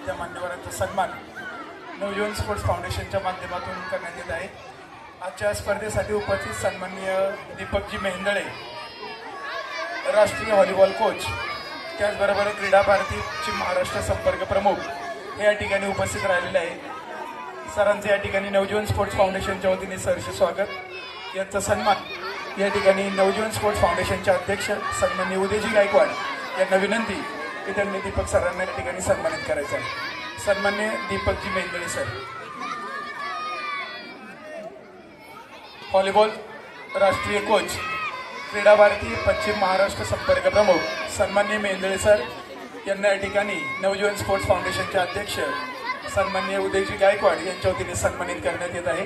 त्या मान्यवरांचा सन्मान नवजीवन स्पोर्ट्स फाउंडेशनच्या माध्यमातून करण्यात येत आहे। आजच्या स्पर्धेसाठी उपस्थित सन्माननीय दीपकजी मेहेंदळे, राष्ट्रीय व्हॉलीबॉल कोच, त्याचबरोबर क्रीडा भारतीचे महाराष्ट्र संपर्क प्रमुख हे या ठिकाणी उपस्थित राहिलेले आहे। सरांचे या ठिकाणी नवजीवन स्पोर्ट्स फाउंडेशनच्या वतीने सहर्ष स्वागत। यांचा सन्मान या ठिकाणी नवजीवन स्पोर्ट्स फाउंडेशनचे अध्यक्ष सन्माननीय उदयजी गायकवाड यांना विनंती की त्यांनी दीपक सरांना या ठिकाणी सन्मानित करायचं आहे। सन्माननीय दीपकजी मेहेंदळे सर, व्हॉलीबॉल राष्ट्रीय कोच, क्रीडा भारती पश्चिम महाराष्ट्र संपर्क प्रमुख सन्माननीय मेहेंदळे सर यांना या ठिकाणी नवजीवन स्पोर्ट्स फाउंडेशनचे अध्यक्ष सन्माननीय उदयजी गायकवाड यांच्या वतीने सन्मानित करण्यात येत आहे।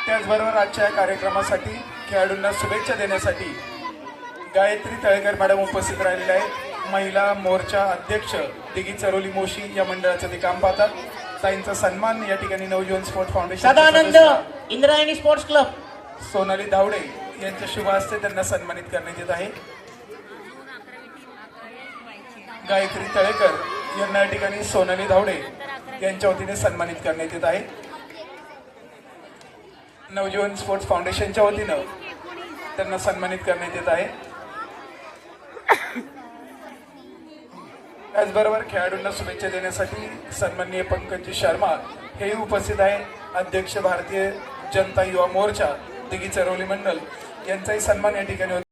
त्याचबरोबर आजच्या कार्यक्रमासाठी खेळाडूंना शुभेच्छा देण्यासाठी गायत्री तळेकर मॅडम उपस्थित राहिलेल्या आहेत। महिला मोर्चा अध्यक्ष दिघी चरोली मोशी या मंडळाचं ते काम पाहतात। ताईंचा सन्मान या ठिकाणी Navjeevan sports foundation Sadanand Indrayani sports club Sonali Dhawde यांच्या शुभ हस्ते त्यांना सन्मानित करण्यात येत आहे। गायत्री तळेकर यांना या ठिकाणी सोनाली धावडे यांच्या वतीने सन्मानित करण्यात येत आहे। नवजीवन स्पोर्ट्स फाउंडेशनच्या वतीनं त्यांना सन्मानित करण्यात येत आहे। त्याचबरोबर खेळाडूंना शुभेच्छा देण्यासाठी सन्माननीय पंकजी शर्मा हेही उपस्थित आहे। अध्यक्ष भारतीय जनता युवा मोर्चा दिघी चरवली मंडल यांचाही सन्मान या ठिकाणी